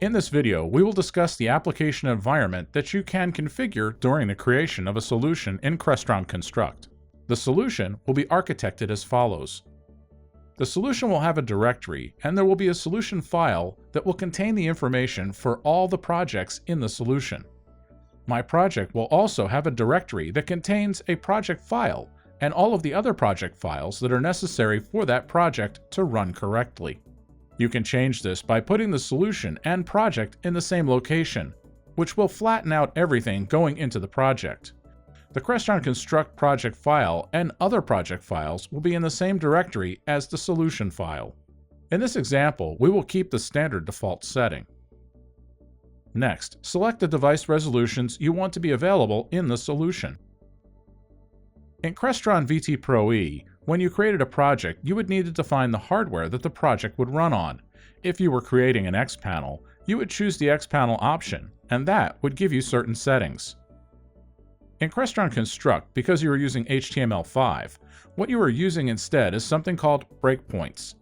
In this video, we will discuss the application environment that you can configure during the creation of a solution in Crestron Construct. The solution will be architected as follows. The solution will have a directory, and there will be a solution file that will contain the information for all the projects in the solution. My project will also have a directory that contains a project file and all of the other project files that are necessary for that project to run correctly. You can change this by putting the solution and project in the same location, which will flatten out everything going into the project. The Crestron Construct project file and other project files will be in the same directory as the solution file. In this example, we will keep the standard default setting. Next, select the device resolutions you want to be available in the solution. In Crestron VT Pro E, when you created a project, you would need to define the hardware that the project would run on. If you were creating an X panel, you would choose the X panel option, and that would give you certain settings. In Crestron Construct, because you are using HTML5, what you are using instead is something called breakpoints.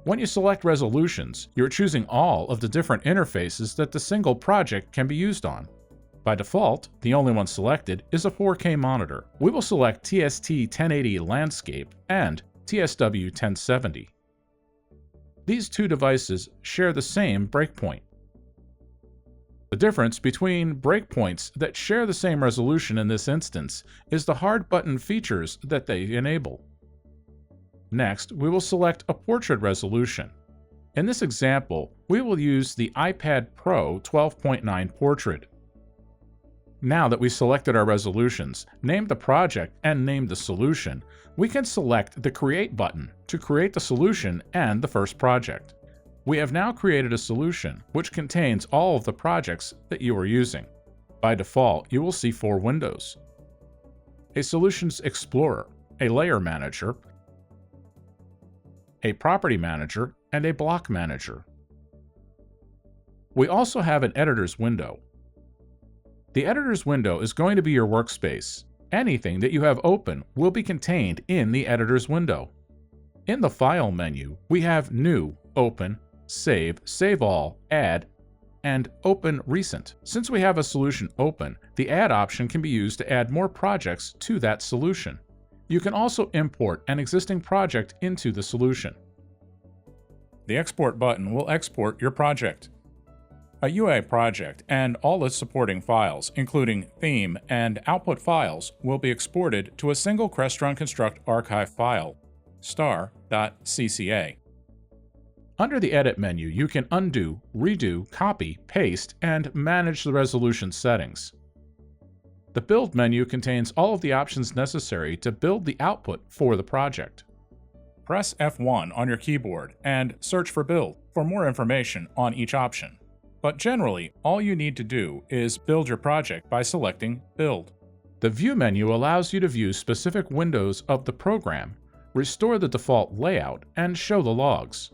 When you select resolutions, you're choosing all of the different interfaces that the single project can be used on. By default, the only one selected is a 4K monitor. We will select TST 1080 Landscape and TSW 1070. These two devices share the same breakpoint. The difference between breakpoints that share the same resolution in this instance is the hard button features that they enable. Next, we will select a portrait resolution. In this example, we will use the iPad Pro 12.9 portrait. Now that we selected our resolutions, named the project, and named the solution, we can select the Create button to create the solution and the first project. We have now created a solution which contains all of the projects that you are using. By default, you will see 4 windows: a Solutions Explorer, a Layer Manager, a Property Manager, and a Block Manager. We also have an Editor's window. The Editor's window is going to be your workspace. Anything that you have open will be contained in the Editor's window. In the File menu, we have New, Open, Save, Save All, Add, and Open Recent. Since we have a solution open, the Add option can be used to add more projects to that solution. You can also import an existing project into the solution. The Export button will export your project. A UI project and all its supporting files, including theme and output files, will be exported to a single Crestron Construct archive file, star.cca. Under the Edit menu, you can undo, redo, copy, paste, and manage the resolution settings. The Build menu contains all of the options necessary to build the output for the project. Press F1 on your keyboard and search for Build for more information on each option. But generally, all you need to do is build your project by selecting Build. The View menu allows you to view specific windows of the program, restore the default layout, and show the logs.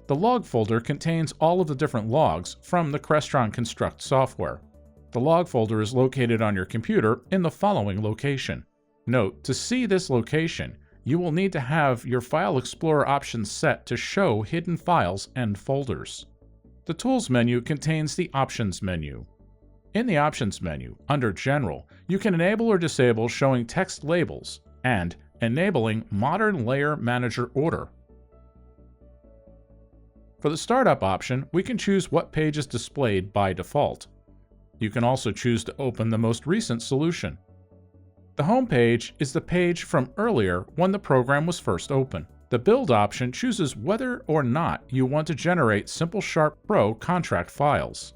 The Log folder contains all of the different logs from the Crestron Construct software. The Log folder is located on your computer in the following location. Note, to see this location, you will need to have your File Explorer options set to show hidden files and folders. The Tools menu contains the Options menu. In the Options menu, under General, you can enable or disable showing text labels and enabling Modern Layer Manager Order. For the Startup option, we can choose what page is displayed by default. You can also choose to open the most recent solution. The Home page is the page from earlier when the program was first opened. The Build option chooses whether or not you want to generate Simple Sharp Pro contract files.